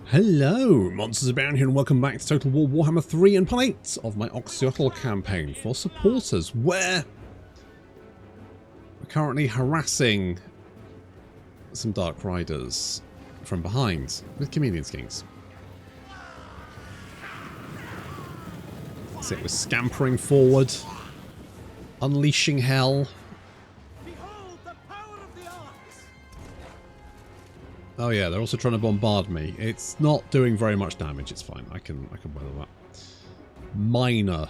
Hello, Monsters Abound here and welcome back to Total War Warhammer 3 and part 8 of my Oxyotl campaign for supporters, where we're currently harassing some Dark Riders from behind with Chameleon Skinks. That's it, we're scampering forward, unleashing hell. Oh yeah, they're also trying to bombard me. It's not doing very much damage. It's fine. I can weather that. Minor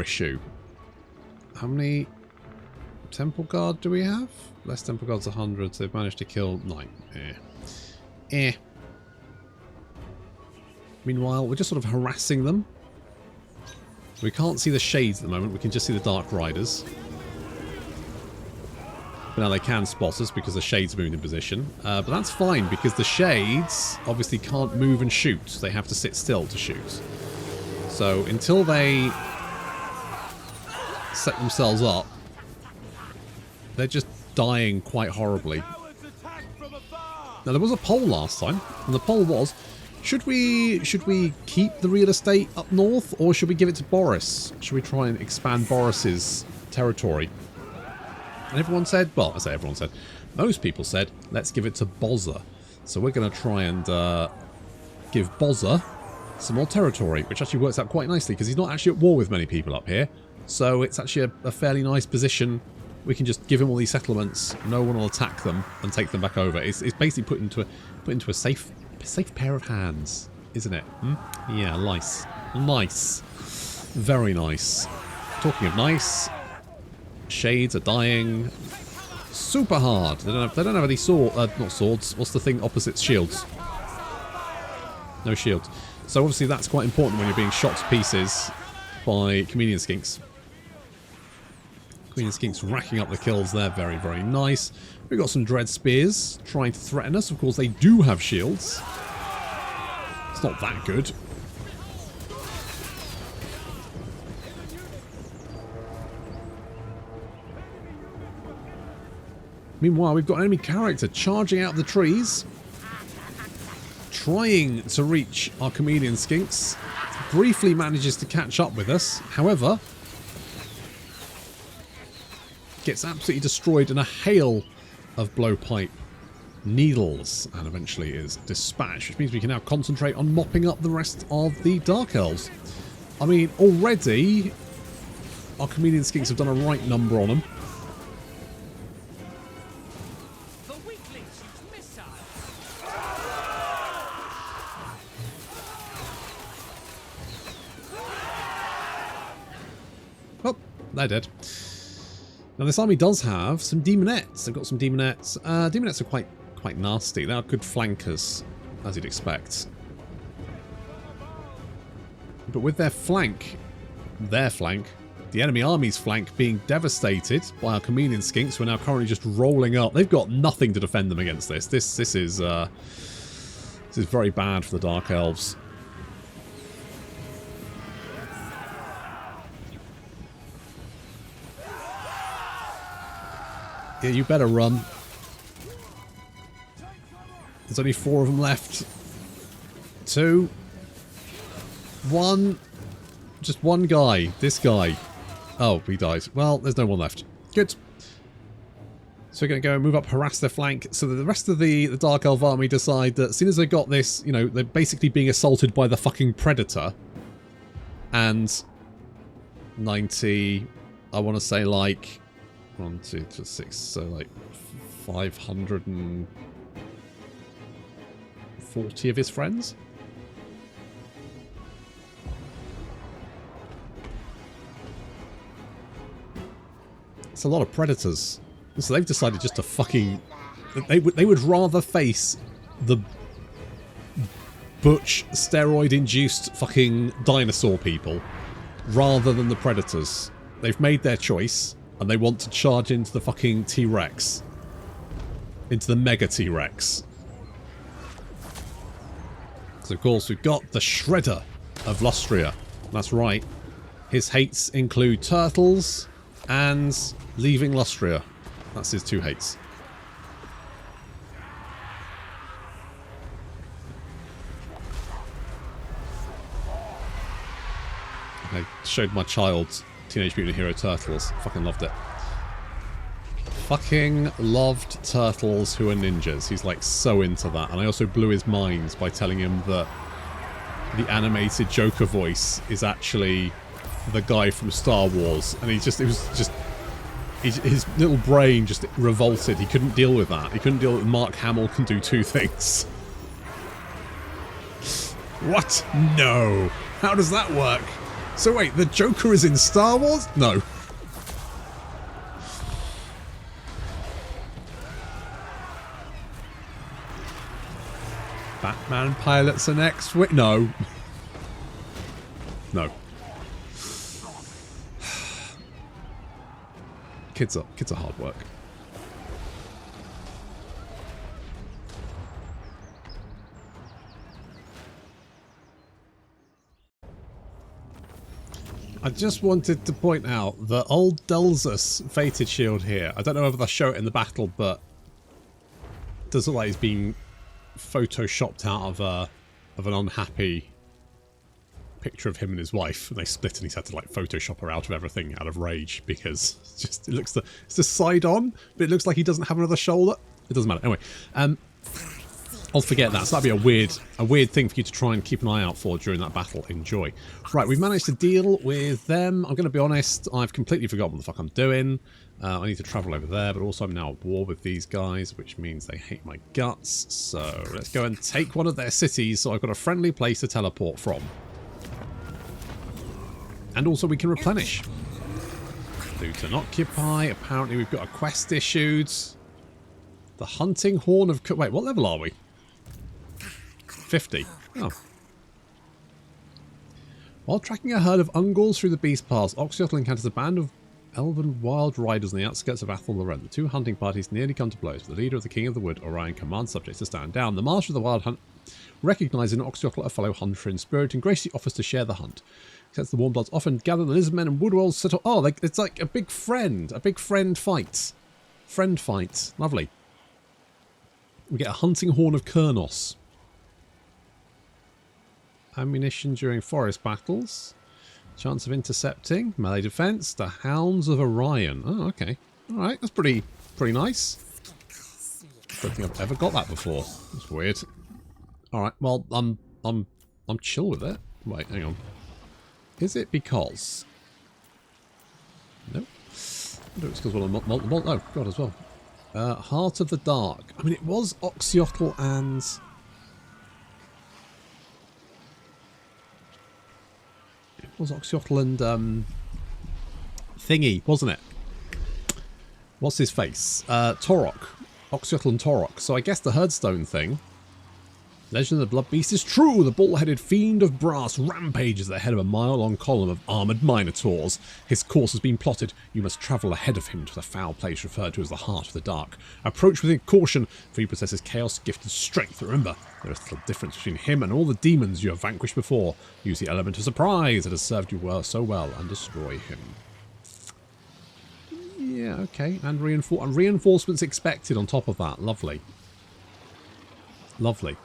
issue. How many Temple Guard do we have? Less Temple Guard's 100. So they've managed to kill 9. Meanwhile, we're just sort of harassing them. We can't see the shades at the moment. We can just see the Dark Riders. But now they can spot us because the shades moved in position. But that's fine because the shades obviously can't move and shoot. They have to sit still to shoot. So until they set themselves up, they're just dying quite horribly. Now there was a poll last time, and the poll was, should we keep the real estate up north or should we give it to Boris? Should we try and expand Boris's territory? And everyone said, well, I say everyone said, most people said, let's give it to Bozza. So we're going to try and give Bozza some more territory, which actually works out quite nicely because he's not actually at war with many people up here. So it's actually a fairly nice position. We can just give him all these settlements. No one will attack them and take them back over. It's basically put into a safe pair of hands, isn't it? Yeah, nice. Nice. Very nice. Talking of nice, shades are dying super hard. They don't have any not swords. What's the thing opposite shields? No shields. So obviously that's quite important when you're being shot to pieces by Chameleon Skinks. Chameleon Skinks racking up the kills there. Very, very nice. We've got some Dread Spears trying to threaten us. Of course, they do have shields. It's not that good. Meanwhile, we've got an enemy character charging out of the trees, trying to reach our Chameleon Skinks. Briefly manages to catch up with us, however, gets absolutely destroyed in a hail of blowpipe needles, and eventually is dispatched, which means we can now concentrate on mopping up the rest of the Dark Elves. I mean, already our Chameleon Skinks have done a right number on them. They're dead. Now this army does have some demonettes. They've got some demonettes. Demonettes are quite nasty. They are good flankers, as you'd expect. But with their flank, the enemy army's flank being devastated by our Chameleon Skinks, who are now currently just rolling up. They've got nothing to defend them against this. This is very bad for the Dark Elves. Yeah, you better run. There's only 4 of them left. 2. 1. Just one guy. This guy. Oh, he died. Well, there's no one left. Good. So we're going to go and move up, harass their flank, so that the rest of the Dark Elf army decide that as soon as they got this, you know, they're basically being assaulted by the fucking Predator. And 90, I want to say like 1, 2, 3, 6, so like 540 of his friends. It's a lot of Predators. So they've decided just to fucking... They would rather face the butch, steroid-induced fucking dinosaur people rather than the Predators. They've made their choice. And they want to charge into the fucking T-Rex. Into the Mega T-Rex. So of course we've got the Shredder of Lustria. That's right. His hates include turtles and leaving Lustria. That's his 2 hates. I showed my child Teenage Mutant Hero Turtles. Fucking loved it. Fucking loved turtles who are ninjas. He's like so into that. And I also blew his mind by telling him that the animated Joker voice is actually the guy from Star Wars. And his little brain just revolted. He couldn't deal with that. He couldn't deal with Mark Hamill can do two things. What? No. How does that work? So wait, the Joker is in Star Wars? No. Batman pilots an X-Wing? No. No. Kids are hard work. I just wanted to point out the old Delzus Fated Shield here. I don't know whether they'll show it in the battle, but it does look like it's been photoshopped out of an unhappy picture of him and his wife, and they split, and he's had to like Photoshop her out of everything out of rage because it's the side on, but it looks like he doesn't have another shoulder. It doesn't matter. Anyway, I'll forget that. So that'd be a weird thing for you to try and keep an eye out for during that battle. Enjoy. Right, we've managed to deal with them. I'm going to be honest, I've completely forgotten what the fuck I'm doing. I need to travel over there, but also I'm now at war with these guys, which means they hate my guts. So let's go and take one of their cities, so I've got a friendly place to teleport from. And also we can replenish. Loot and occupy. Apparently we've got a quest issued. The Hunting Horn of... Wait, what level are we? 50. Oh. While tracking a herd of Ungals through the Beast Pass, Oxyotl encounters a band of elven wild riders on the outskirts of Athel Loren. The two hunting parties nearly come to blows, but the leader of the King of the Wood, Orion, commands subjects to stand down. The master of the wild hunt, recognizing Oxyotl a fellow hunter in spirit, and graciously offers to share the hunt. Except the Warmbloods often gather the lizardmen and woodwells settle. Oh, it's like a big friend fight. Friend fight. Lovely. We get a Hunting Horn of Kurnos. Ammunition during forest battles. Chance of intercepting. Melee defense. The Hounds of Orion. Oh, okay. Alright, that's pretty nice. Don't think I've ever got that before. That's weird. Alright, well, I'm chill with it. Wait, hang on. Is it because... No. I don't know it's because oh, God, as well. Heart of the Dark. I mean, it was Oxyotl and... It was Oxyotl and, Thingy, wasn't it? What's his face? Torok. Oxyotl and Torok. So I guess the Herdstone thing... Legend of the Blood Beast is true. The bull-headed fiend of brass rampages at the head of a mile-long column of armoured minotaurs. His course has been plotted. You must travel ahead of him to the foul place referred to as the Heart of the Dark. Approach with caution, for he possesses chaos, gift, and strength. Remember, there is little difference between him and all the demons you have vanquished before. Use the element of surprise that has served you so well, and destroy him. Yeah, okay. And reinforcements expected on top of that. Lovely. Lovely.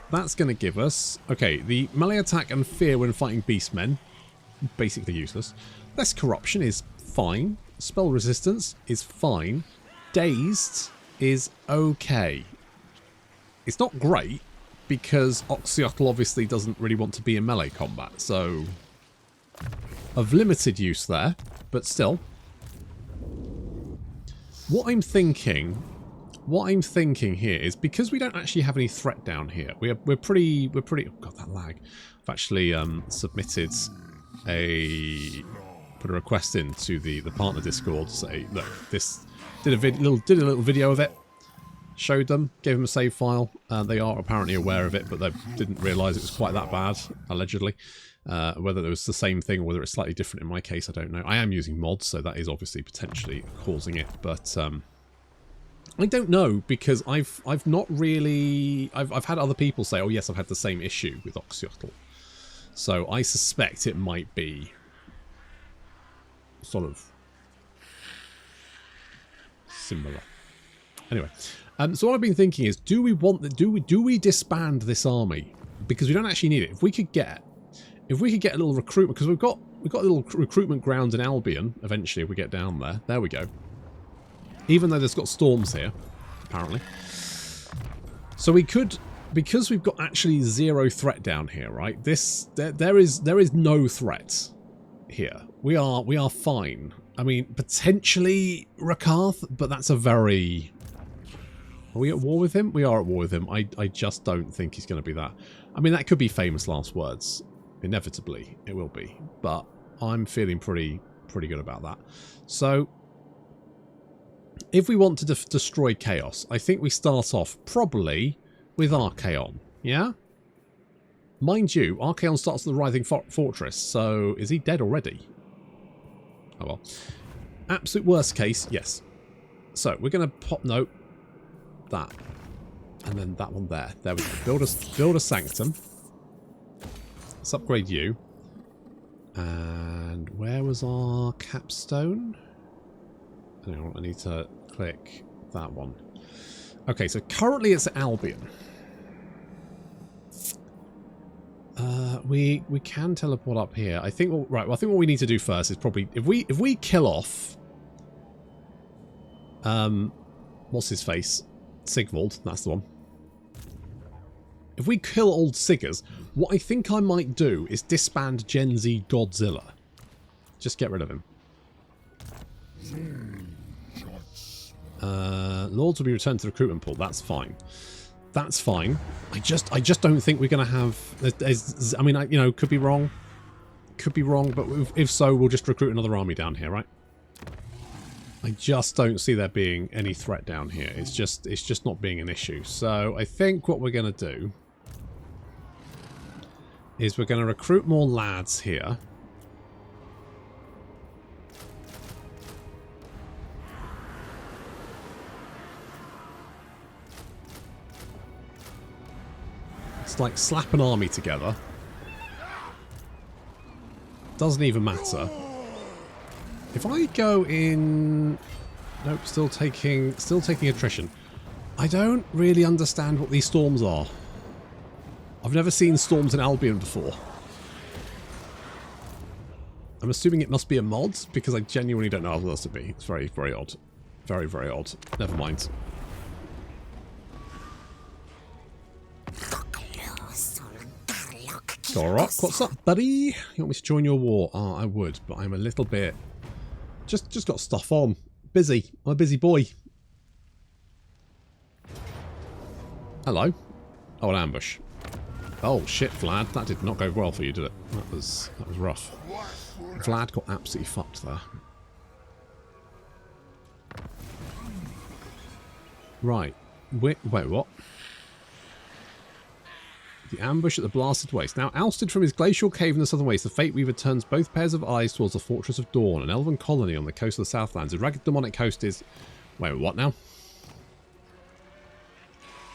That's going to give us... Okay, the melee attack and fear when fighting beastmen. Basically useless. Less corruption is fine. Spell resistance is fine. Dazed is okay. It's not great, because Oxyotl obviously doesn't really want to be in melee combat, so... Of limited use there, but still. What I'm thinking here is, because we don't actually have any threat down here, we're pretty oh god, that lag. I've actually submitted put a request into the partner Discord to say, look, this did a little video of it, showed them, gave them a save file. They are apparently aware of it, but they didn't realise it was quite that bad, allegedly. Whether it was the same thing or whether it's slightly different in my case, I don't know. I am using Modz, so that is obviously potentially causing it, but I don't know, because I've not really... I've had other people say, oh yes, I've had the same issue with Oxyotl. So I suspect it might be sort of similar. Anyway, so what I've been thinking is, do we disband this army? Because we don't actually need it. If we could get a little recruitment, because we've got We've got a little recruitment ground in Albion, eventually, if we get down there. There we go. Even though there's got storms here, apparently. So we could, because we've got actually 0 threat down here, right? There is no threat here. We are fine. I mean, potentially Rakarth, but that's a very... Are we at war with him? We are at war with him. I just don't think he's going to be that. I mean, that could be famous last words. Inevitably, it will be. But I'm feeling pretty good about that. So, if we want to destroy Chaos, I think we start off probably with Archaon. Yeah? Mind you, Archaon starts at the Writhing Fortress, so is he dead already? Oh well. Absolute worst case, yes. So, we're going to pop... No. That. And then that one there. There we go. Build a Sanctum. Let's upgrade you. And where was our capstone? Hang on, I need to click that one. Okay, so currently it's at Albion. We can teleport up here. I think right. Well, I think what we need to do first is probably if we kill off what's his face? Sigvald, that's the one. If we kill old Siggers, what I think I might do is disband Gen Z Godzilla. Just get rid of him. Lords will be returned to the recruitment pool. That's fine. That's fine. I just don't think we're going to have... I mean, you know, could be wrong. Could be wrong, but if so, we'll just recruit another army down here, right? I just don't see there being any threat down here. It's just not being an issue. So I think what we're going to do is we're going to recruit more lads here. It's like slap an army together. Doesn't even matter. If I go in... Nope, still taking attrition. I don't really understand what these storms are. I've never seen storms in Albion before. I'm assuming it must be a Modz, because I genuinely don't know how else to be. It's very, very odd. Very, very odd. Never mind. Gorok, what's up, buddy? You want me to join your war? Oh, I would, but I'm a little bit... Just got stuff on. Busy. I'm a busy boy. Hello. Oh, an ambush. Oh, shit, Vlad. That did not go well for you, did it? That was rough. Vlad got absolutely fucked there. Right. Wait, what? The ambush at the Blasted Waste. Now, ousted from his glacial cave in the southern waste, the Fate Weaver turns both pairs of eyes towards the Fortress of Dawn, an elven colony on the coast of the Southlands. The ragged demonic host is... Wait, what now?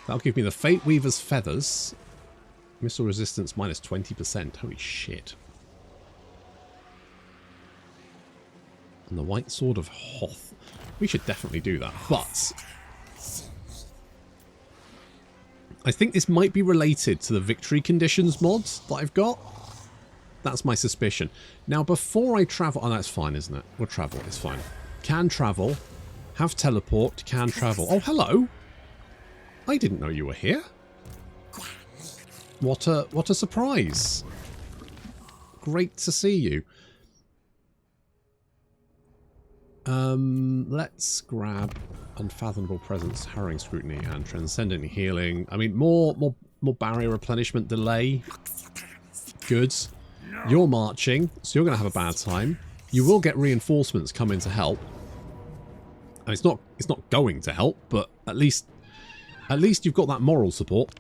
That'll give me the Fate Weaver's feathers. Missile resistance minus 20%. Holy shit. And the White Sword of Hoth. We should definitely do that, but... I think this might be related to the victory conditions mods that I've got. That's my suspicion. Now, before I travel... Oh, that's fine, isn't it? We'll travel. It's fine. Can travel. Have teleport. Can travel. Oh, hello. I didn't know you were here. What a surprise. Great to see you. Let's grab Unfathomable Presence, Harrowing Scrutiny, and Transcendent Healing. I mean, more barrier replenishment delay. Good. You're marching, so you're going to have a bad time. You will get reinforcements come in to help. And it's not going to help, but at least you've got that moral support.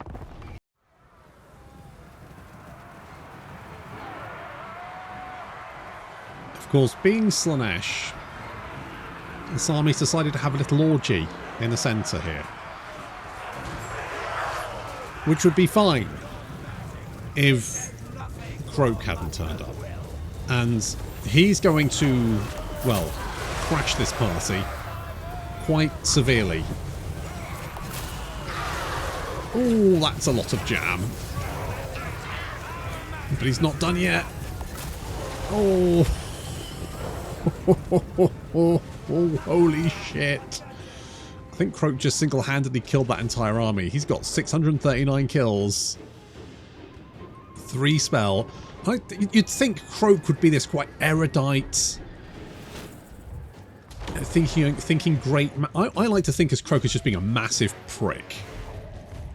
Of course, being Slaanesh, this army's decided to have a little orgy in the centre here. Which would be fine if Croak hadn't turned up. And he's going to, well, crash this party quite severely. Oh, that's a lot of jam. But he's not done yet. Oh. Oh, holy shit. I think Croak just single-handedly killed that entire army. He's got 639 kills. 3 spell. You'd think Croak would be this quite erudite, thinking great. I like to think as Croak as just being a massive prick.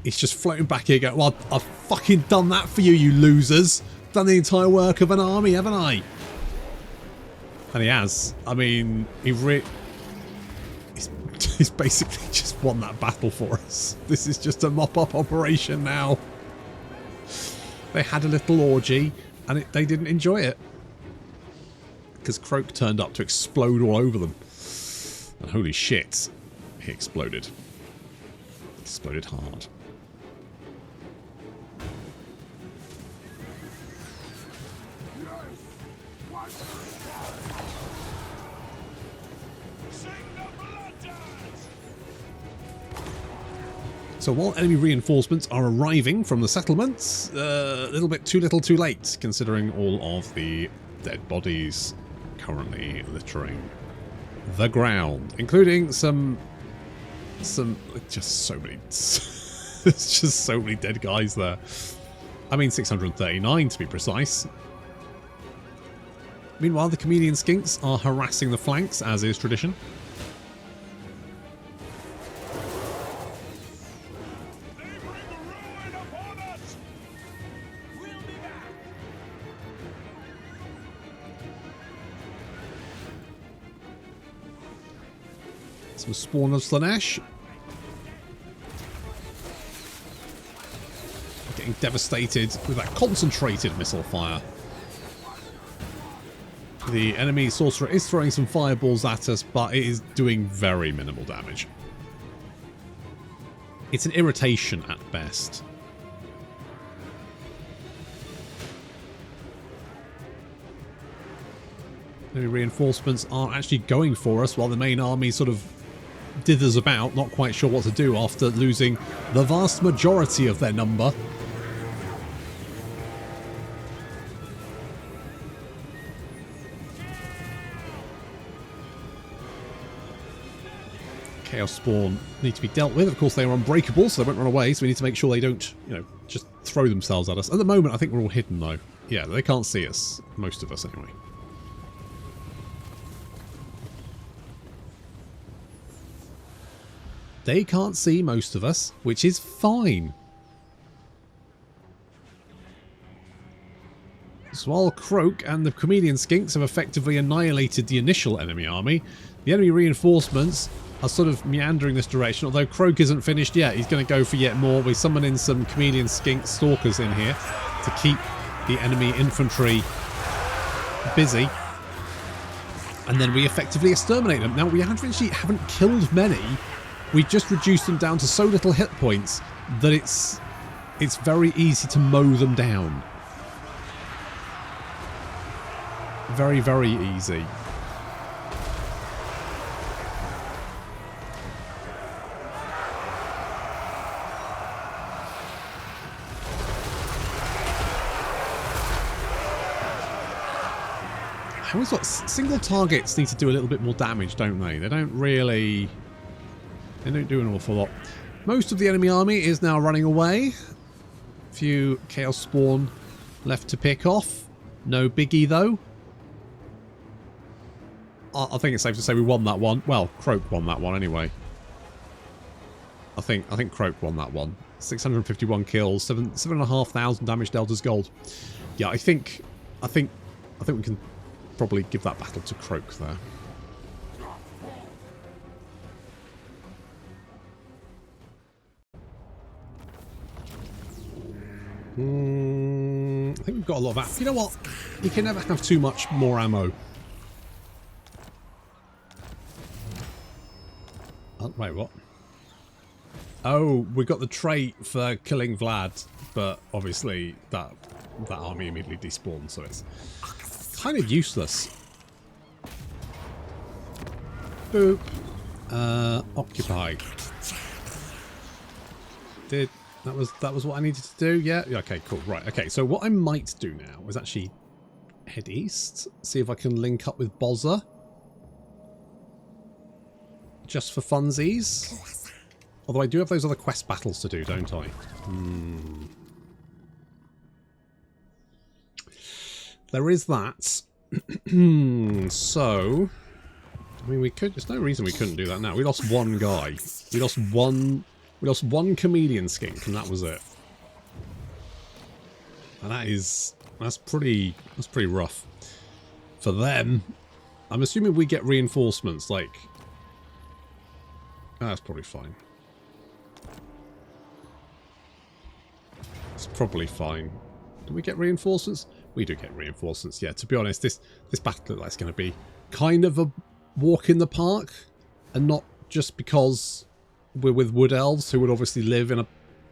He's just floating back here going, well, I've fucking done that for you, you losers. Done the entire work of an army, haven't I? And he has. I mean, he's basically just won that battle for us. This is just a mop-up operation now. They had a little orgy, and they didn't enjoy it. Because Croak turned up to explode all over them. And holy shit, he exploded. Exploded hard. So while enemy reinforcements are arriving from the settlements, a little bit too little too late, considering all of the dead bodies currently littering the ground, including some just so many, there's just so many dead guys there. I mean 639 to be precise. Meanwhile, the chameleon skinks are harassing the flanks, as is tradition. Some spawn of Slanesh. Getting devastated with that concentrated missile fire. The enemy sorcerer is throwing some fireballs at us, but it is doing very minimal damage. It's an irritation at best. Enemy reinforcements are actually going for us while the main army sort of dithers about, not quite sure what to do after losing the vast majority of their number. Chaos Spawn need to be dealt with. Of course, they are unbreakable, so they won't run away, so we need to make sure they don't, just throw themselves at us. At the moment, I think we're all hidden, though. Yeah, they can't see us. Most of us, anyway. They can't see most of us, which is fine. So while Croak and the chameleon skinks have effectively annihilated the initial enemy army, the enemy reinforcements are sort of meandering this direction, although Croak isn't finished yet. He's going to go for yet more. We summon in some chameleon skink stalkers in here to keep the enemy infantry busy. And then we effectively exterminate them. Now, we actually haven't killed many. We just reduced them down to so little hit points that it's very easy to mow them down. Very, very easy. I always thought single targets need to do a little bit more damage, don't they? They don't really... They don't do an awful lot. Most of the enemy army is now running away. A few Chaos Spawn left to pick off. No biggie, though. I think it's safe to say we won that one. Well, Croak won that one anyway. I think Croak won that one. 651 kills, 7,500 damage dealt as gold. Yeah, I think we can probably give that battle to Croak there. I think we've got a lot of ammo. You know what? You can never have too much more ammo. Oh, wait, what? Oh, we got the trait for killing Vlad, but obviously that army immediately despawned, so it's kind of useless. Boop. Occupy. That was what I needed to do. Yeah. Okay. Cool. Right. Okay. So what I might do now is actually head east. See if I can link up with Bozza. Just for funsies. Although I do have those other quest battles to do, don't I? There is that. So, I mean, we could. There's no reason we couldn't do that now. We lost one guy. We lost one chameleon skink, and that was it. And that's pretty rough for them. I'm assuming we get reinforcements. Like, that's probably fine. It's probably fine. Do we get reinforcements? We do get reinforcements, yeah. To be honest, this battle looks like it's going to be kind of a walk in the park. And not just because we're with wood elves, who would obviously live in a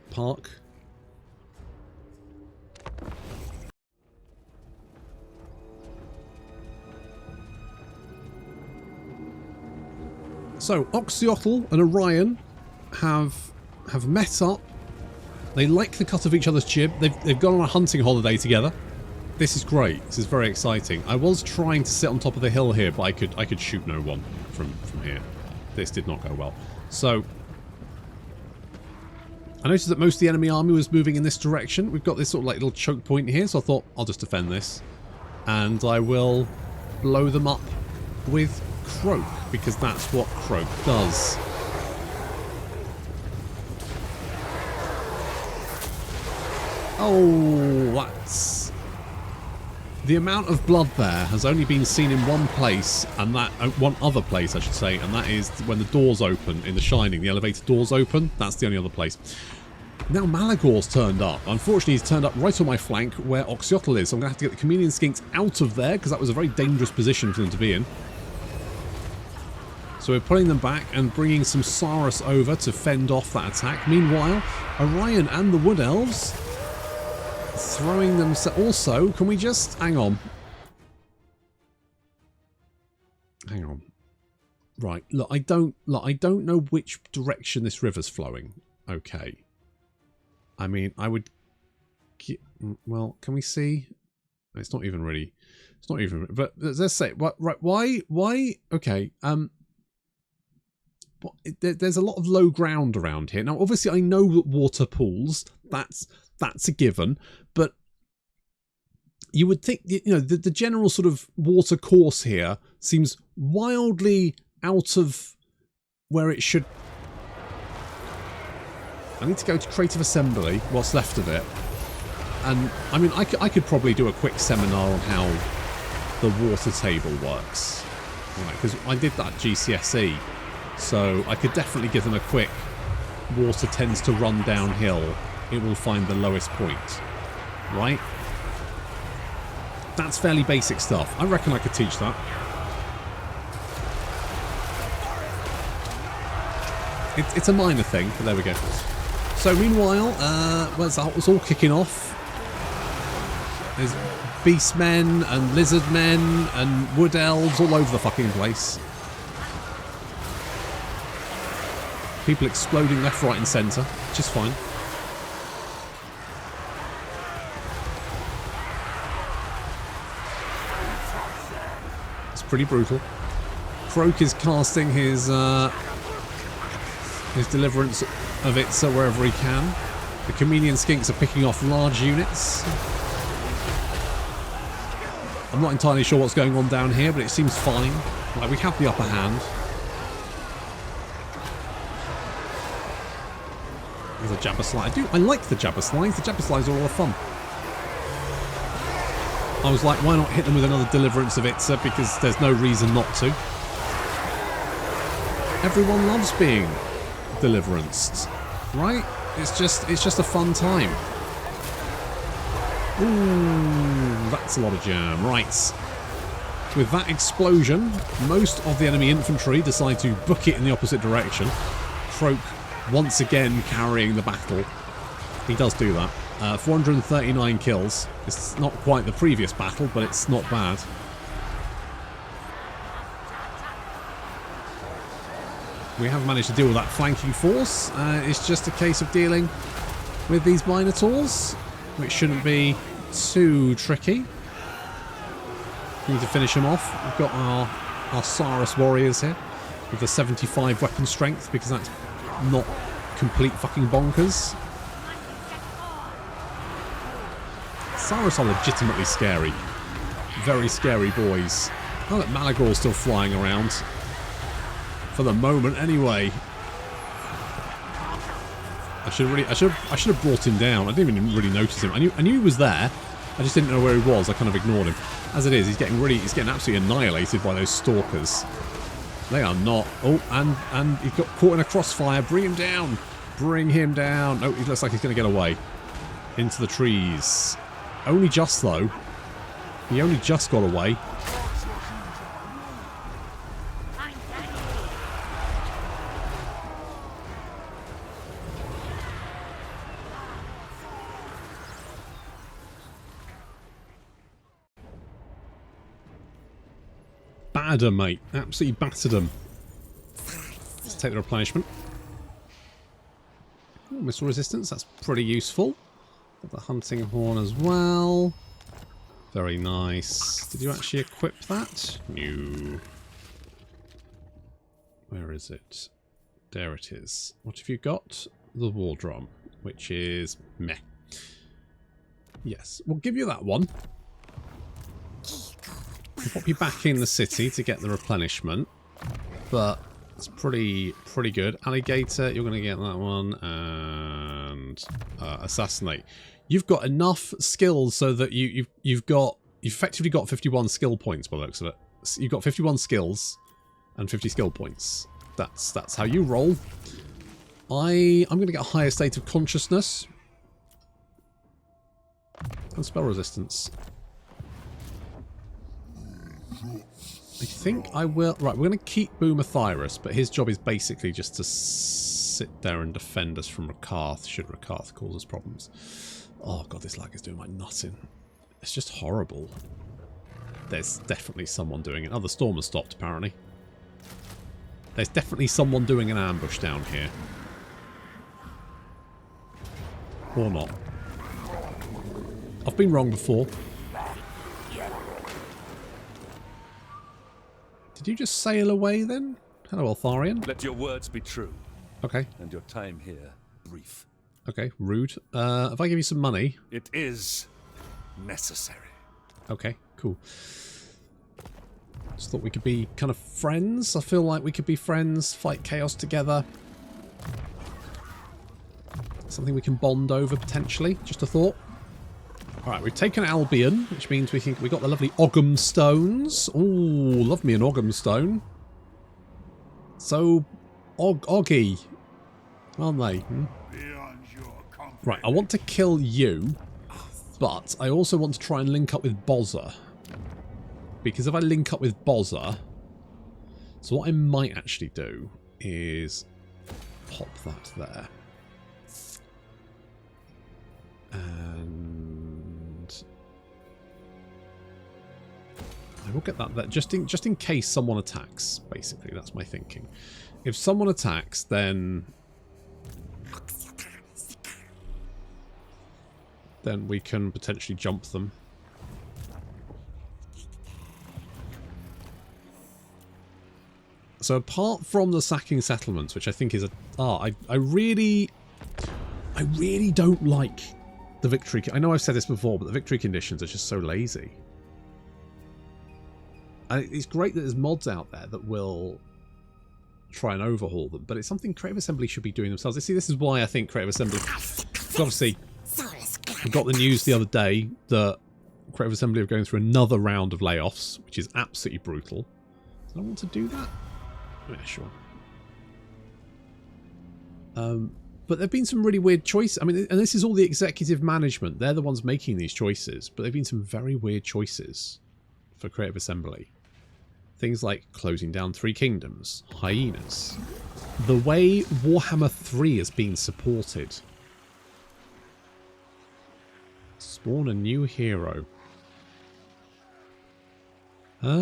park. So, Oxyotl and Orion have met up. They like the cut of each other's jib. They've gone on a hunting holiday together. This is great. This is very exciting. I was trying to sit on top of the hill here, but I could shoot no one from here. This did not go well. So I noticed that most of the enemy army was moving in this direction. We've got this sort of like little choke point here, so I thought I'll just defend this. And I will blow them up with Croak, because that's what Croak does. Oh, that's... The amount of blood there has only been seen in one place, and that... one other place, I should say, and that is when the doors open in The Shining. The elevator doors open. That's the only other place. Now Malagor's turned up. Unfortunately, he's turned up right on my flank where Oxyotl is, so I'm going to have to get the Chameleon Skinks out of there, because that was a very dangerous position for them to be in. So we're pulling them back and bringing some Saurus over to fend off that attack. Meanwhile, Orion and the Wood Elves throwing them... Also, can we just... Hang on. Hang on. Right. Look, I don't know which direction this river's flowing. Okay. I mean, I would... Well, can we see? It's not even really... It's not even... But let's say... Right. Why... Okay. There's a lot of low ground around here. Now, obviously, I know that water pools. That's a given. But you would think, you know, the general sort of water course here seems wildly out of where it should. I need to go to Creative Assembly, what's left of it. And, I mean, I could probably do a quick seminar on how the water table works. Right, because I did that at GCSE. So I could definitely give them a quick water tends to run downhill. It will find the lowest point. Right? That's fairly basic stuff. I reckon I could teach that. It's a minor thing, but there we go. So meanwhile, it's all kicking off. There's beastmen and lizardmen and wood elves all over the fucking place. People exploding left, right and centre, which is fine. It's pretty brutal. Croak is casting his deliverance of it so wherever he can. The Chameleon Skinks are picking off large units. I'm not entirely sure what's going on down here, but it seems fine. Like, we have the upper hand. There's a Jabber Slide. I like the Jabber Slides. The Jabber Slides are all the fun. I was like, why not hit them with another Deliverance of Itza, because there's no reason not to. Everyone loves being Deliveranced, right? It's just a fun time. Ooh, that's a lot of jam. Right. With that explosion, most of the enemy infantry decide to book it in the opposite direction. Croak once again carrying the battle. He does do that. 439 kills. It's not quite the previous battle, but it's not bad. We have managed to deal with that flanking force. It's just a case of dealing with these Minotaurs, which shouldn't be too tricky. We need to finish him off. We've got our Cyrus warriors here with the 75 weapon strength because that's not complete fucking bonkers. Cyrus are legitimately scary. Very scary boys. Oh, look, Malagor's still flying around. For the moment, anyway. I should have brought him down. I didn't even really notice him. I knew he was there. I just didn't know where he was. I kind of ignored him. As it is, he's getting absolutely annihilated by those stalkers. They are not. Oh, and he got caught in a crossfire. Bring him down. Bring him down. Oh, he looks like he's going to get away. Into the trees. Only just, though. He only just got away. Battered him, mate. Absolutely battered him. Let's take the replenishment. Ooh, missile resistance. That's pretty useful. Got the hunting horn as well. Very nice. Did you actually equip that? No. Where is it? There it is. What have you got? The war drum, which is meh. Yes, we'll give you that one. We'll pop you back in the city to get the replenishment, but it's pretty good. Alligator, you're going to get that one, and assassinate. You've got enough skills so that you've effectively got 51 skill points by the looks of it. So you've got 51 skills and 50 skill points. That's how you roll. I'm going to get a higher state of consciousness and spell resistance. I think I will. Right, we're going to keep Boomer Thyrus, but his job is basically just to sit there and defend us from Rakarth, should Rakarth cause us problems. Oh god, this lag is doing my nutting. It's just horrible. There's definitely someone doing it. Oh, the storm has stopped, apparently. There's definitely someone doing an ambush down here. Or not. I've been wrong before. Did you just sail away then? Hello, Altharian. Let your words be true. Okay. And your time here brief. Okay, rude. If I give you some money... It is necessary. Okay, cool. Just thought we could be kind of friends. I feel like we could be friends, fight chaos together. Something we can bond over, potentially. Just a thought. Alright, we've taken Albion, which means we got the lovely Ogham stones. Ooh, love me an Ogham stone. So, Oggy, aren't they? Hmm? Right, I want to kill you, but I also want to try and link up with Bozza. Because if I link up with Bozza... So what I might actually do is pop that there. And I will get that there just in case someone attacks, basically. That's my thinking. If someone attacks, then we can potentially jump them. So apart from the sacking settlements, which I think is a... I really don't like the victory... I know I've said this before, but the victory conditions are just so lazy. And it's great that there's mods out there that will try and overhaul them, but it's something Creative Assembly should be doing themselves. See, this is why I think Creative Assembly... Obviously, we got the news the other day that Creative Assembly are going through another round of layoffs, which is absolutely brutal. Do I want to do that? Yeah, sure. But there have been some really weird choices. I mean, and this is all the executive management. They're the ones making these choices. But there have been some very weird choices for Creative Assembly. Things like closing down 3 Kingdoms, hyenas. The way Warhammer 3 has been supported. Spawn a new hero. 5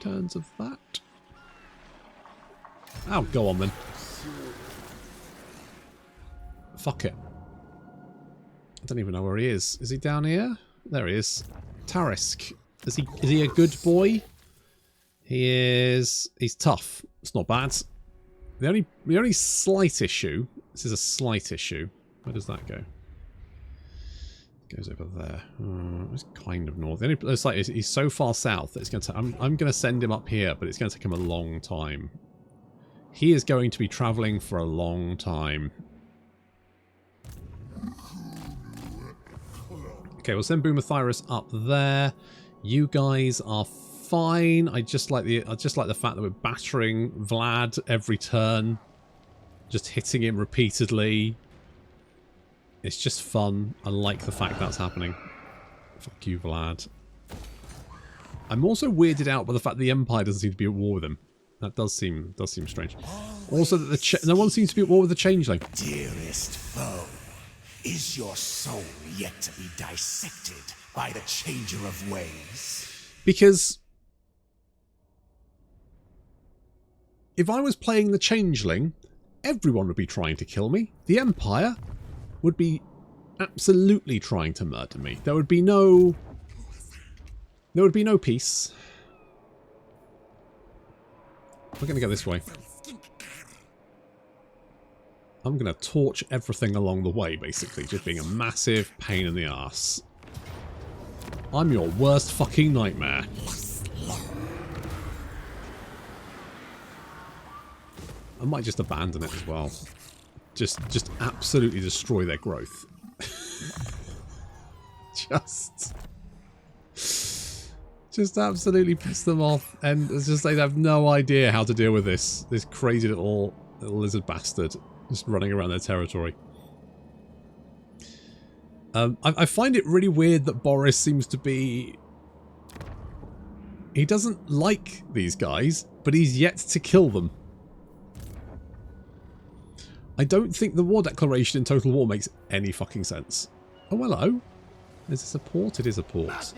turns of that. Oh, go on then. Fuck it. I don't even know where he is. Is he down here? There he is. Tarisk. Is he a good boy? He is. He's tough. It's not bad. The only slight issue. This is a slight issue. Where does that go? It goes over there. It's kind of north. It's like he's so far south that it's going to. I'm going to send him up here, but it's going to take him a long time. He is going to be traveling for a long time. Okay, we'll send Boomathyrus up there. You guys are fine. I just like the fact that we're battering Vlad every turn, just hitting him repeatedly. It's just fun. I like the fact that's happening. Fuck you, Vlad. I'm also weirded out by the fact the Empire doesn't seem to be at war with him. That does seem strange. Also, that no one seems to be at war with the Changeling. Dearest foe, is your soul yet to be dissected by the Changer of Ways? Because if I was playing the Changeling, everyone would be trying to kill me. The Empire would be absolutely trying to murder me. There would be no peace. We're going to go this way. I'm going to torch everything along the way, basically, just being a massive pain in the ass. I'm your worst fucking nightmare. I might just abandon it as well. Just absolutely destroy their growth. Just absolutely piss them off, and it's just they have no idea how to deal with this crazy little lizard bastard just running around their territory. I find it really weird that Boris seems to be... He doesn't like these guys, but he's yet to kill them. I don't think the war declaration in Total War makes any fucking sense. Oh, hello. Is this a port? It is a port.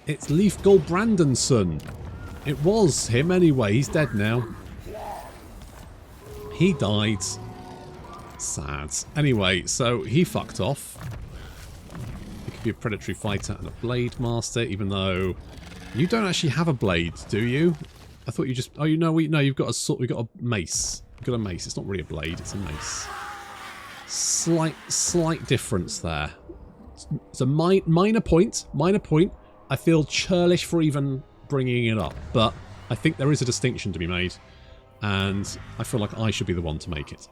It's Leifgold Brandonson. It was him anyway. He's dead now. He died. Sad. Anyway, so he fucked off. He could be a predatory fighter and a blade master, even though you don't actually have a blade, do you? I thought you just... Oh, no, you've got a sword. We've got a mace. You've got a mace. It's not really a blade. It's a mace. Slight difference there. It's a minor point. Minor point. I feel churlish for even bringing it up, but I think there is a distinction to be made, and I feel like I should be the one to make it.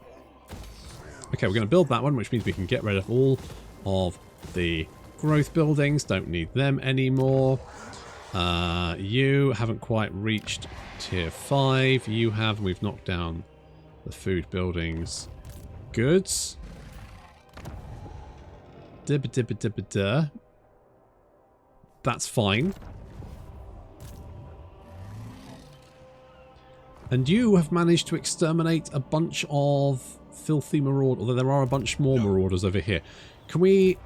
Okay, we're going to build that one, which means we can get rid of all of the growth buildings. Don't need them anymore. You haven't quite reached tier 5. You have. We've knocked down the food buildings. Goods. Dibba-dibba-dibba-duh. That's fine. And you have managed to exterminate a bunch of filthy marauders, although there are a bunch more marauders over here. Can we...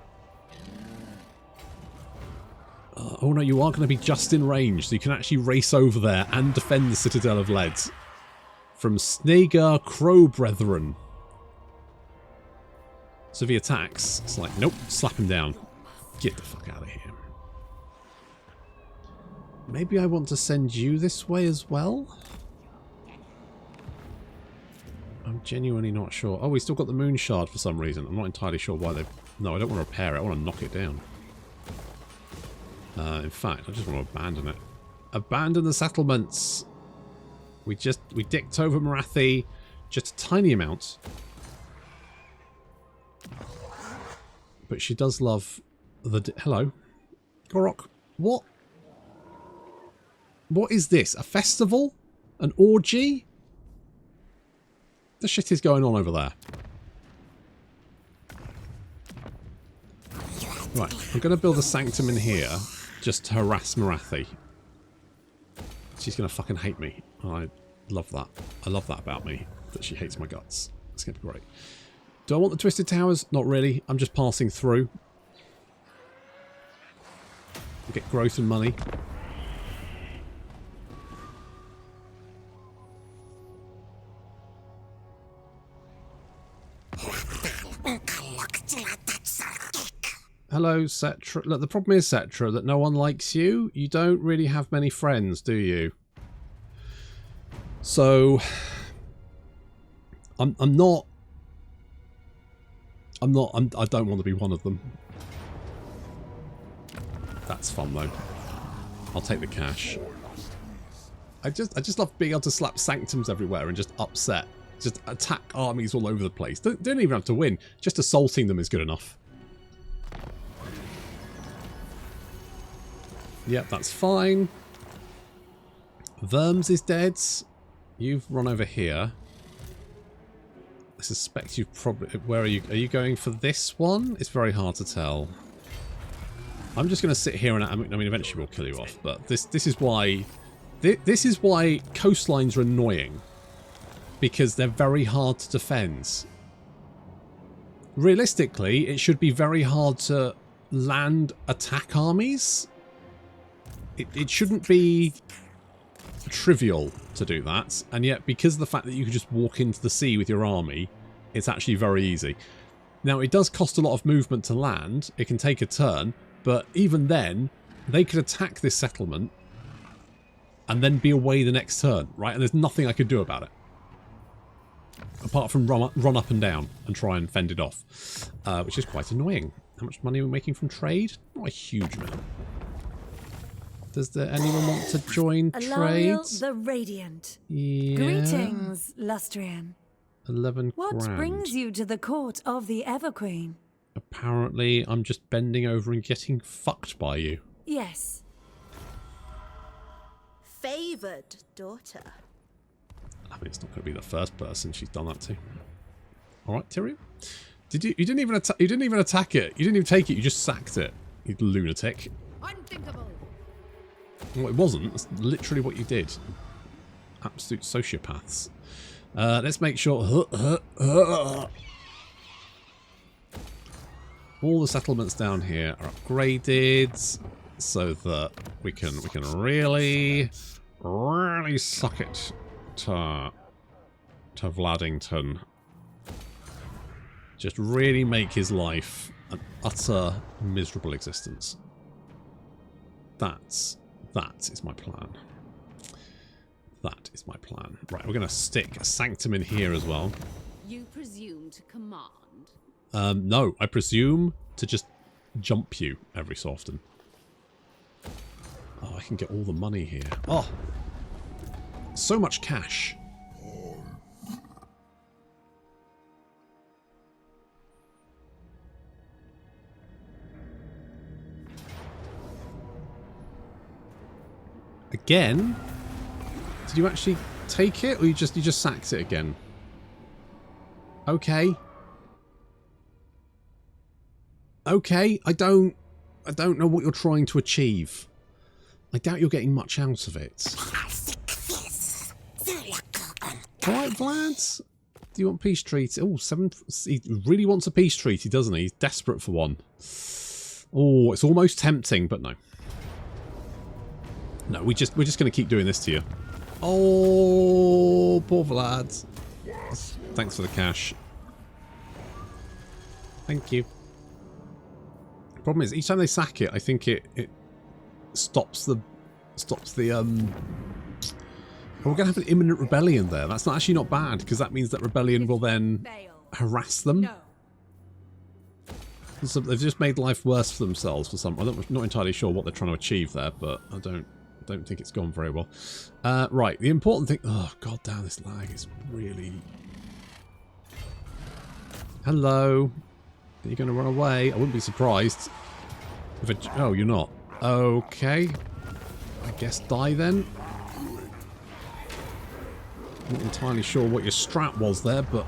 oh no, you are going to be just in range, so you can actually race over there and defend the Citadel of Lead. From Snagar Crow Brethren. So if he attacks, it's like, nope, slap him down. Get the fuck out of here. Maybe I want to send you this way as well? I'm genuinely not sure. Oh, we still got the moon shard for some reason. I'm not entirely sure why they've... No, I don't want to repair it. I want to knock it down. In fact, I just want to abandon it. Abandon the settlements! We dicked over Marathi just a tiny amount. But she does love the... Hello? Gorok, what? What is this? A festival? An orgy? The shit is going on over there. Right, I'm going to build a sanctum in here just to harass Marathi. She's going to fucking hate me. I love that. I love that about me, that she hates my guts. It's going to be great. Do I want the Twisted Towers? Not really. I'm just passing through. I'll get growth and money. Hello, Cetra. Look, the problem is, Cetra, that no one likes you. You don't really have many friends, do you? So, I don't want to be one of them. That's fun though. I'll take the cash. I just love being able to slap sanctums everywhere and just upset. Just attack armies all over the place. Don't even have to win. Just assaulting them is good enough. Yep, that's fine. Verms is dead. You've run over here. I suspect you've probably... Where are you? Are you going for this one? It's very hard to tell. I'm just going to sit here and... I mean, eventually we'll kill you off, but this is why... This is why coastlines are annoying. Because they're very hard to defend. Realistically, it should be very hard to land attack armies. It shouldn't be trivial to do that, and yet because of the fact that you can just walk into the sea with your army, it's actually very easy. Now, it does cost a lot of movement to land. It can take a turn, but even then, they could attack this settlement and then be away the next turn, right? And there's nothing I could do about it. Apart from run up and down and try and fend it off, which is quite annoying. How much money are we making from trade? Not a huge amount. Does anyone want to join trade? The Radiant. Yeah. Greetings, Lustrian. 11 What grand. brings you to the court of the Everqueen? Apparently, I'm just bending over and getting fucked by you. Yes. Favored daughter. I mean, it's not going to be the first person she's done that to. All right, Tyrion. You didn't even attack it. You didn't even take it. You just sacked it. You lunatic. Unthinkable. Well, it wasn't. That's literally what you did. Absolute sociopaths. Let's make sure... all the settlements down here are upgraded so that we can really suck it to Vladington. Just really make his life an utter miserable existence. That is my plan. That is my plan. Right, we're going to stick a sanctum in here as well. You presume to command? No, I presume to just jump you every so often. Oh, I can get all the money here. Oh, so much cash. Again? Did you actually take it, or you just sacked it again? Okay. Okay, I don't know what you're trying to achieve. I doubt you're getting much out of it. Alright, Vlad. Do you want peace treaty? Oh, he really wants a peace treaty, doesn't he? He's desperate for one. Oh, it's almost tempting, but no. No, we're just going to keep doing this to you. Oh, poor Vlad. Thanks for the cash. Thank you. The problem is, each time they sack it, I think it stops the we're going to have an imminent rebellion there. That's actually not bad, because that means that rebellion will then harass them. No. So they've just made life worse for themselves for some. I'm not entirely sure what they're trying to achieve there, but I don't think it's gone very well. Right, the important thing... Oh, god damn, this lag is really... Hello. Are you going to run away? I wouldn't be surprised. Oh, you're not. Okay. I guess die then. Not entirely sure what your strat was there, but...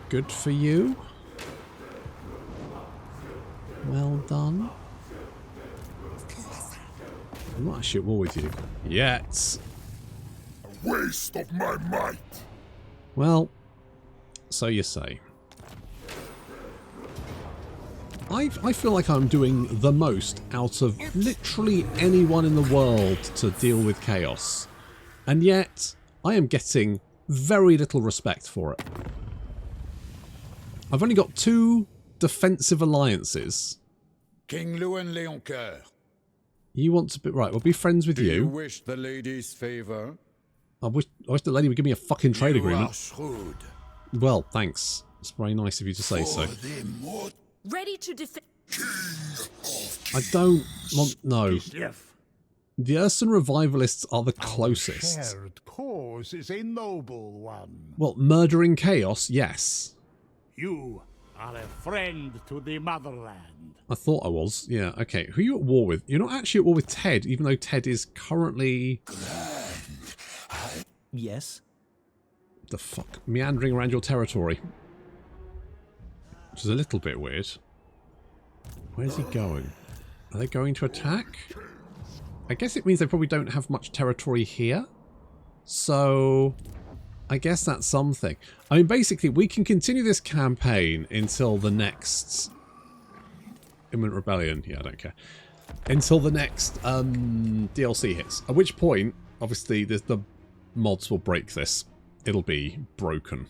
good for you. Well done. I'm not actually at war with you yet. A waste of my might. Well, so you say. I feel like I'm doing the most out of literally anyone in the world to deal with chaos. And yet, I am getting very little respect for it. I've only got 2 defensive alliances. King Lewin Leoncoeur. You want to be... Right, we'll be friends with Do you you. wish the lady's favor? I wish the lady would give me a fucking trade You agreement. are shrewd. Well, thanks. It's very nice of you to say so. For the immortal Ready to defend. I don't want... No. The Urson Revivalists are the Our closest. shared cause is a noble one. Well, murdering chaos, yes. You are a friend to the motherland. I thought I was. Yeah, okay. Who are you at war with? You're not actually at war with Ted, even though Ted is currently... Yes. The fuck? Meandering around your territory. Which is a little bit weird. Where's he going? Are they going to attack? I guess it means they probably don't have much territory here. So... I guess that's something. I mean, basically, we can continue this campaign until the next... Imminent Rebellion. Yeah, I don't care. Until the next DLC hits. At which point, obviously, the mods will break this. It'll be broken.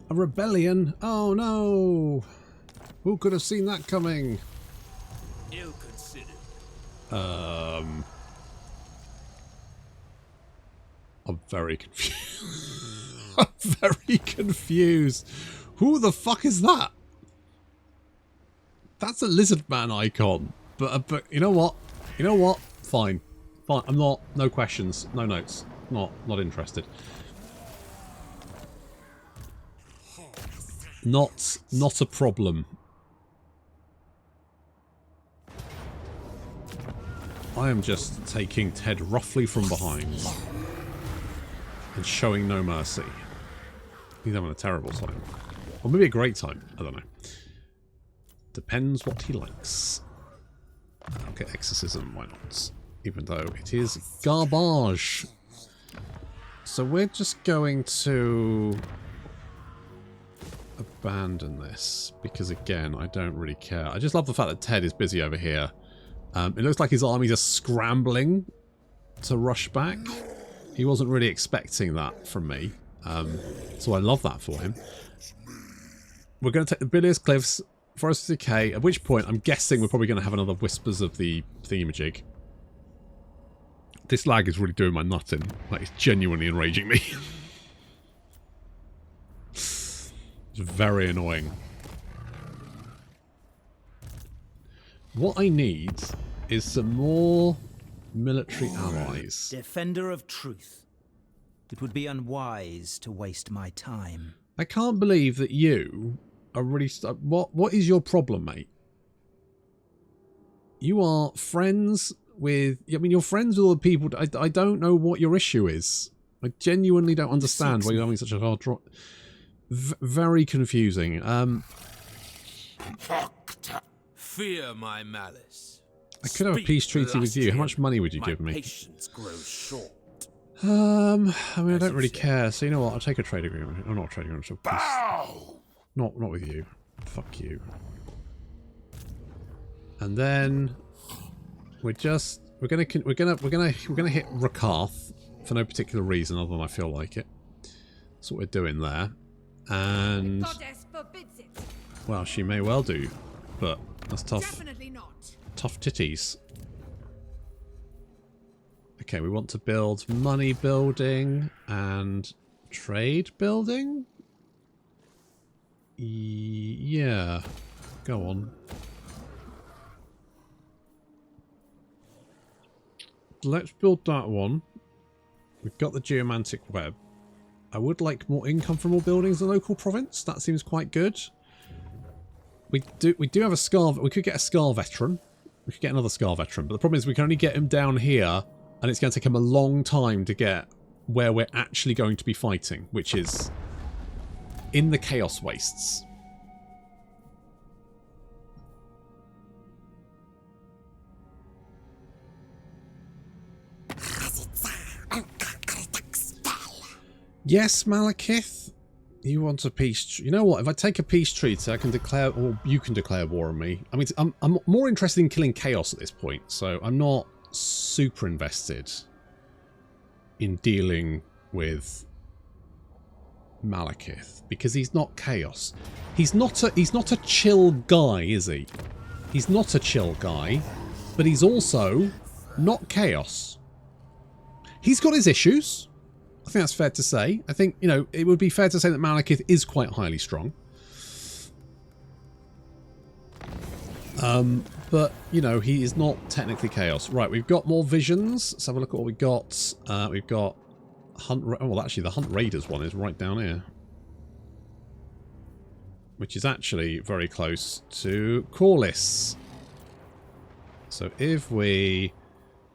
A rebellion? Oh no! Who could have seen that coming? Ill considered. I'm very confused. I'm very confused. Who the fuck is that? That's a lizard man icon. But you know what? You know what? Fine. Fine. I'm not... No questions. No notes. Not interested. Not a problem. I am just taking Ted roughly from behind. And showing no mercy. He's having a terrible time. Or maybe a great time. I don't know. Depends what he likes. Okay, exorcism, why not? Even though it is garbage. So we're just going to abandon this. Because again, I don't really care. I just love the fact that Ted is busy over here. It looks like his armies are scrambling to rush back. He wasn't really expecting that from me. So I love that for him. We're going to take the Bilious Cliffs, Forest of Decay, at which point I'm guessing we're probably going to have another Whispers of the thingamajig. This lag is really doing my nut in. Like, it's genuinely enraging me. It's very annoying. What I need is some more military allies. Defender of truth. It would be unwise to waste my time. I can't believe that you are really... What is your problem, mate? You are friends with... I mean, you're friends with all the people... I don't know what your issue is. I genuinely don't understand why you're having such a hard draw. Very confusing. Fear my malice. I could have a peace treaty with you. How much money would you give me? Patience grows short. I mean, I don't really care. So you know what? I'll take a trade agreement. Oh, not a trade agreement. So peace. Not with you. Fuck you. And then we're gonna hit Rakarth for no particular reason other than I feel like it. That's what we're doing there. And well, she may well do, but that's tough. Definitely not. Tough titties. Okay, we want to build money building and trade building? Yeah. Go on. Let's build that one. We've got the geomantic web. I would like more income from more buildings in the local province. That seems quite good. We do have a Scar... We could get a Scar veteran. We could get another Scar veteran. But the problem is we can only get him down here. And it's going to take him a long time to get where we're actually going to be fighting. Which is in the Chaos Wastes. Yes, Malekith. You want a peace... You know what? If I take a peace treaty, I can declare... Or you can declare war on me. I mean, I'm more interested in killing chaos at this point, so I'm not super invested in dealing with Malekith, because he's not chaos. He's not a chill guy, is he? He's not a chill guy, but he's also not chaos. He's got his issues. I think that's fair to say. I think, you know, it would be fair to say that Malekith is quite highly strong. But, you know, he is not technically chaos. Right, we've got more visions. Let's have a look at what we got. We've got Hunt... Oh, well, actually, the Hunt Raiders one is right down here. Which is actually very close to Corliss. So if we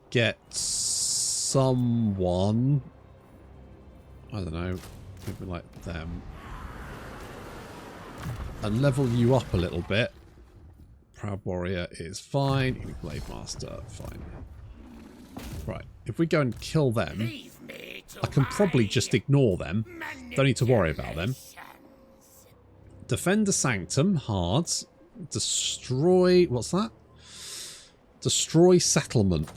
get someone... I don't know, maybe like them, and level you up a little bit. Proud Warrior is fine. Unique Blade Master, fine. Right, if we go and kill them, I can probably just ignore them. Don't need to worry about them. Defend the Sanctum, hard. Destroy, what's that? Destroy Settlement.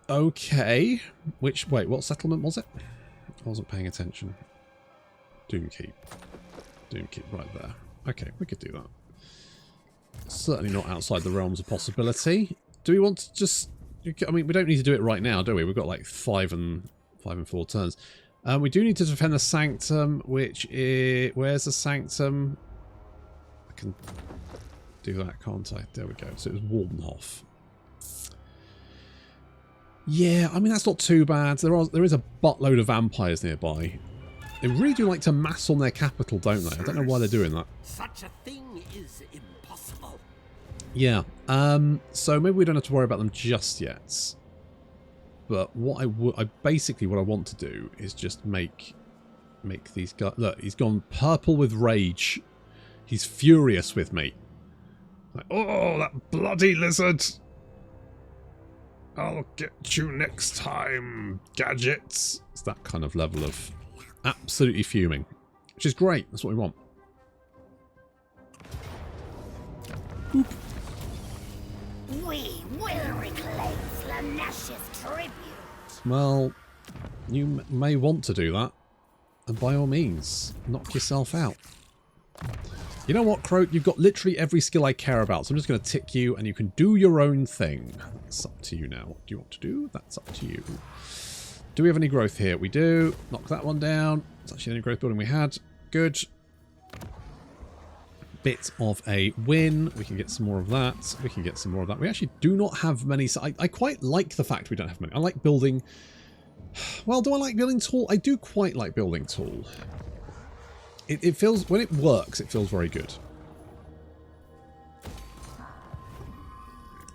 Okay. Wait, what settlement was it? I wasn't paying attention. Doomkeep. Doomkeep, right there. Okay, we could do that. Certainly not outside the realms of possibility. Do we want to just... I mean, we don't need to do it right now, do we? We've got like 5 and 4 turns. We do need to defend the Sanctum, which is... Where's the Sanctum? I can do that, can't I? There we go. So it was Waldenhof. Yeah, I mean, that's not too bad. There is a buttload of vampires nearby. They really do like to mass on their capital, don't they? I don't know why they're doing that. Such a thing is impossible. Yeah, so maybe we don't have to worry about them just yet. But what basically what I want to do is just make these guys... Look, he's gone purple with rage. He's furious with me. Like, oh, that bloody lizard! I'll get you next time, gadgets. It's that kind of level of absolutely fuming, which is great. That's what we want. Boop. We will reclaim Flanash's tribute. Well, you may want to do that, and by all means, knock yourself out. You know what, Croak? You've got literally every skill I care about, so I'm just going to tick you, and you can do your own thing. It's up to you now. What do you want to do? That's up to you. Do we have any growth here? We do. Knock that one down. It's actually the only growth building we had. Good. Bit of a win. We can get some more of that. We can get some more of that. We actually do not have many. So I quite like the fact we don't have many. I like building... Well, do I like building tall? I do quite like building tall. It feels, when it works, it feels very good.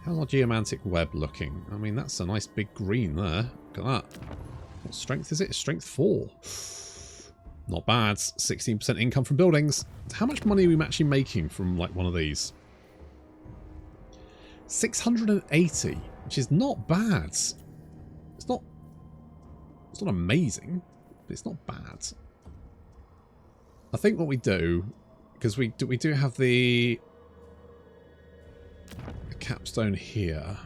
How's our geomantic web looking? I mean, that's a nice big green there. Look at that. What strength is it? Strength 4. Not bad. 16% income from buildings. How much money are we actually making from like one of these? 680, which is not bad. It's not amazing, but it's not bad. I think what we do, because we do have the capstone here,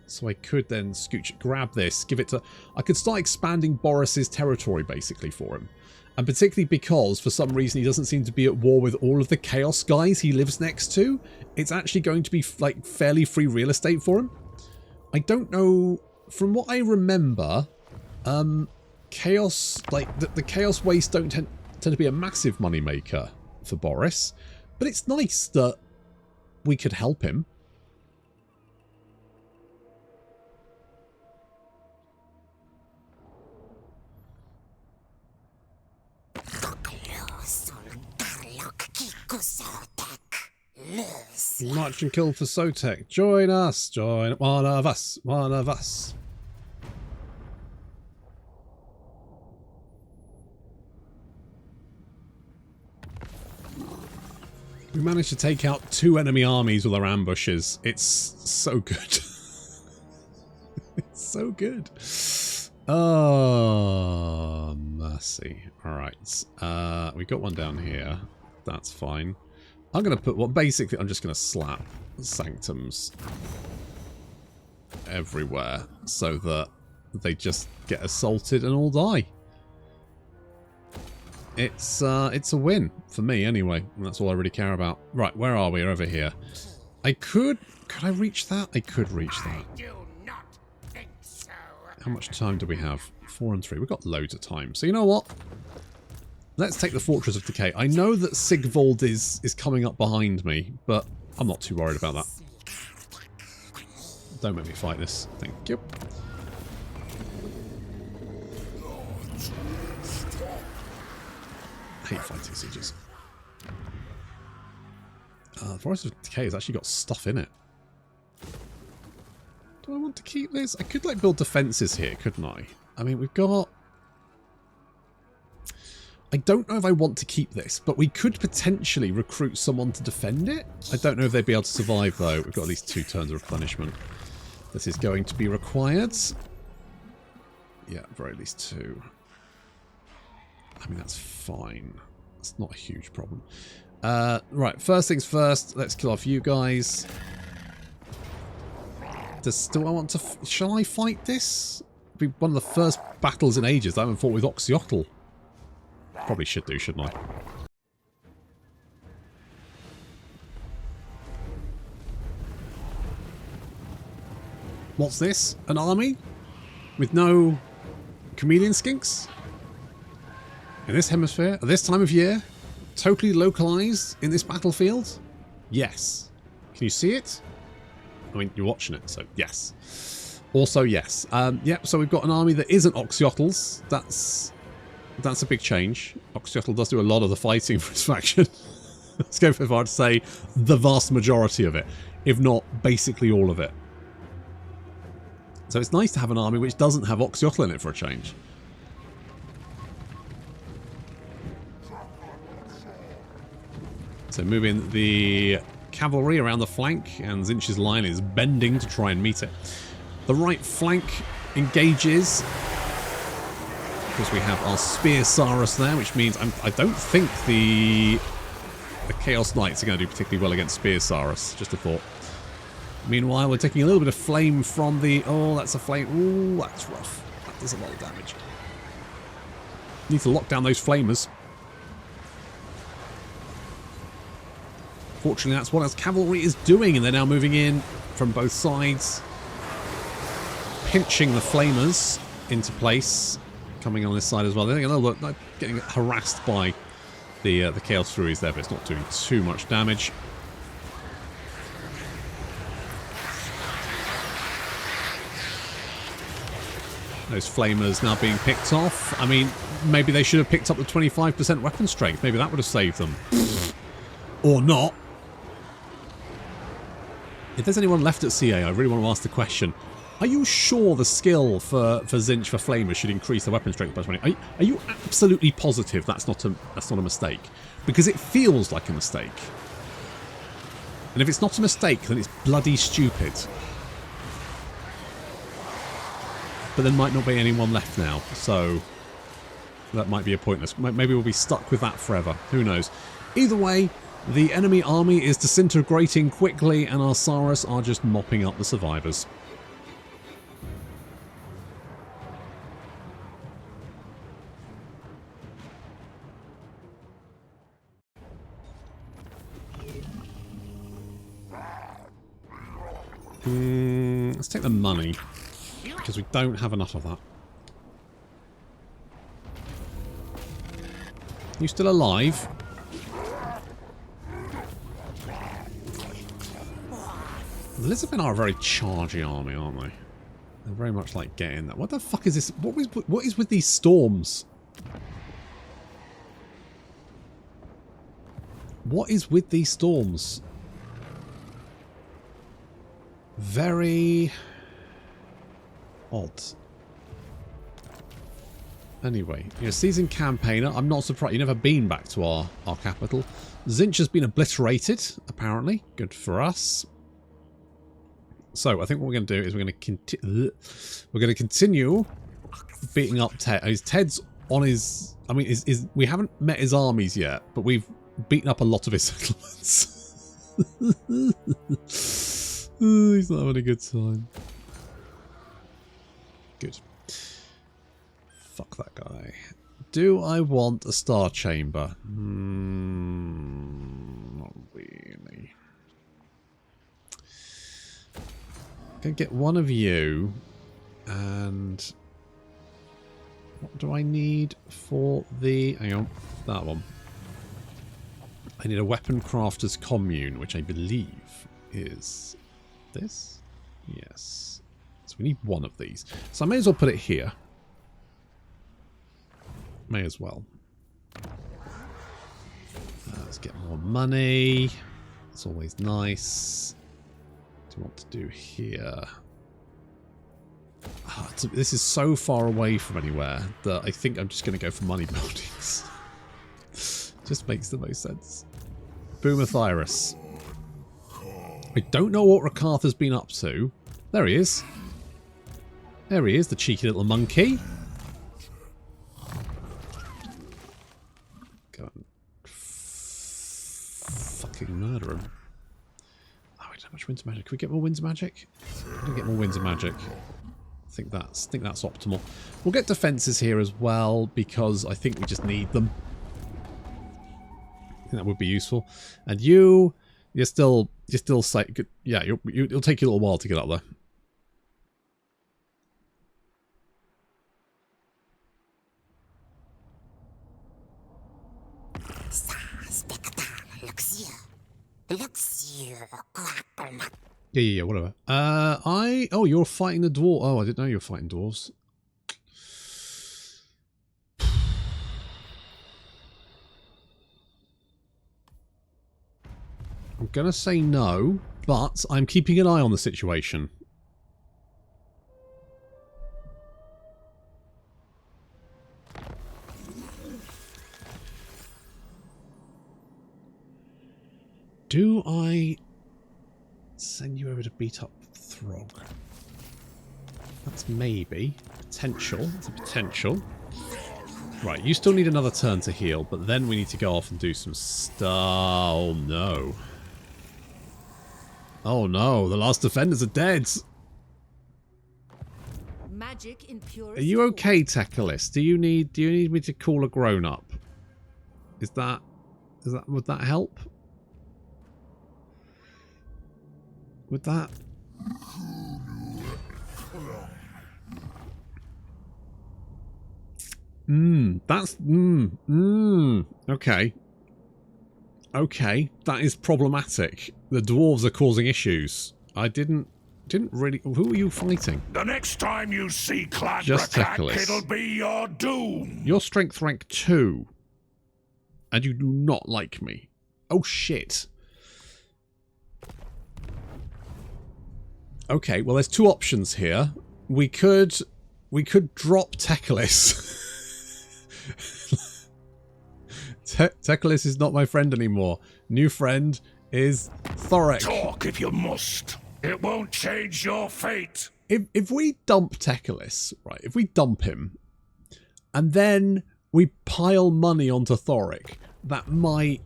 so I could then grab this, give it to... I could start expanding Boris's territory basically for him, and particularly because for some reason he doesn't seem to be at war with all of the Chaos guys he lives next to. It's actually going to be like fairly free real estate for him. I don't know, from what I remember, Chaos, like the Chaos waste don't tend to be a massive money maker for Boris, but it's nice that we could help him. March and kill for Sotek. Join us. Join one of us. One of us. We managed to take out 2 enemy armies with our ambushes. It's so good. It's so good. Oh, mercy. Alright. We got one down here. That's fine. I'm going to put... Well, basically, I'm just going to slap sanctums everywhere so that they just get assaulted and all die. It's a win for me anyway, and that's all I really care about. Right, where are we? Over here. Could I reach that? I could reach that. How much time do we have? 4 and 3. We've got loads of time. So you know what? Let's take the Fortress of Decay. I know that Sigvald is coming up behind me, but I'm not too worried about that. Don't make me fight this. Thank you. I hate fighting sieges. The Forest of Decay has actually got stuff in it. Do I want to keep this? I could like build defences here, couldn't I? I mean, we've got... I don't know if I want to keep this, but we could potentially recruit someone to defend it. I don't know if they'd be able to survive, though. We've got at least 2 turns of replenishment. This is going to be required. Yeah, very least 2. I mean, that's fine. It's not a huge problem. Right, first things first. Let's kill off you guys. Do I want to... Shall I fight this? It'll be one of the first battles in ages I haven't fought with Oxyotl. Probably should do, shouldn't I? What's this? An army? With no chameleon skinks? In this hemisphere? At this time of year? Totally localized in this battlefield? Yes. Can you see it? I mean, you're watching it, so yes. Also, yes. Yep, so we've got an army that isn't Oxyotl's. That's a big change. Oxyotl does do a lot of the fighting for his faction. Let's go so far to say the vast majority of it, if not basically all of it. So it's nice to have an army which doesn't have Oxyotl in it for a change. So moving the cavalry around the flank, and Tzeentch's line is bending to try and meet it. The right flank engages, because we have our Spear Saurus there, which means I don't think the Chaos Knights are going to do particularly well against Spear Saurus. Just a thought. Meanwhile, we're taking a little bit of flame from the... Oh, that's a flame. Ooh, that's rough. That does a lot of damage. Need to lock down those flamers. Fortunately, that's what our cavalry is doing, and they're now moving in from both sides, pinching the flamers into place. Coming on this side as well. They're getting harassed by the Chaos Furies there, but it's not doing too much damage. Those flamers now being picked off. I mean, maybe they should have picked up the 25% weapon strength. Maybe that would have saved them. Or not. If there's anyone left at CA, I really want to ask the question. Are you sure the skill for Tzeentch for flamers should increase the weapon strength by 20? Are you absolutely positive that's not a mistake? Because it feels like a mistake. And if it's not a mistake, then it's bloody stupid. But there might not be anyone left now, so that might be a pointless. Maybe we'll be stuck with that forever. Who knows? Either way, the enemy army is disintegrating quickly, and our Saurus are just mopping up the survivors. Let's take the money, because we don't have enough of that. You still alive? The Lizardmen are a very chargy army, aren't they? They're very much like getting that. What the fuck is this? What is with these storms? What is with these storms? Very odd. Anyway, you're a seasoned campaigner. I'm not surprised. You've never been back to our capital. Tzeentch has been obliterated, apparently. Good for us. So I think what we're going to do is we're going to continue beating up Ted. Ted's on his... I mean, we haven't met his armies yet, but we've beaten up a lot of his settlements. Oh, he's not having a good time. Good. Fuck that guy. Do I want a star chamber? Not really. Can get one of you, and what do I need for the... Hang on, that one. I need a weapon crafter's commune, which I believe is this. Yes. So we need one of these. So I may as well put it here. May as well. Let's get more money. It's always nice. What do you want to do here? This is so far away from anywhere that I think I'm just going to go for money buildings. Just makes the most sense. Boomathyrus. I don't know what Rakarth has been up to. There he is. There he is, the cheeky little monkey. Go and fucking murder him. Oh, we don't have much winter magic. Can we get more winter magic? I'm gonna get more winter magic. I think that's optimal. We'll get defenses here as well because I think we just need them. I think that would be useful. And you're still safe. Yeah, it'll take you a little while to get up there. Yeah, whatever. Oh, you're fighting the dwarf. Oh, I didn't know you were fighting dwarves. I'm gonna say no, but I'm keeping an eye on the situation. Do I send you over to beat up Throg? That's maybe. Potential. That's a potential. Right, you still need another turn to heal, but then we need to go off and do some stuff. Oh no. Oh no, the last defenders are dead. Magic in pure. Are you okay, Tekalis? Do you need me to call a grown up? Would that help? With that? Okay. Okay, that is problematic. The dwarves are causing issues. I didn't really... Who are you fighting? The next time you see Clan Just Rakak, Tekalis. it'll be your doom. You're strength rank 2. And you do not like me. Oh shit. Okay, well there's two options here. We could drop Tekalis. Tekalis is not my friend anymore. New friend is Thoric. Talk if you must. It won't change your fate. If we dump Tekalis, right, if we dump him, and then we pile money onto Thoric, that might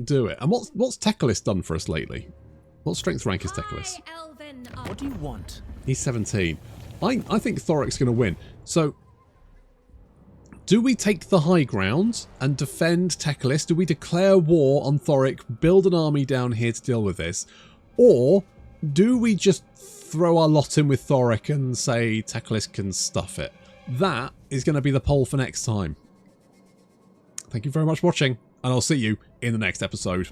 do it. And what's Tekalis done for us lately? What strength rank is Tekalis? What do you want? He's 17. I think Thoric's going to win. So, do we take the high ground and defend Tekalis? Do we declare war on Thoric, build an army down here to deal with this? Or do we just throw our lot in with Thoric and say Tekalis can stuff it? That is going to be the poll for next time. Thank you very much for watching, and I'll see you in the next episode.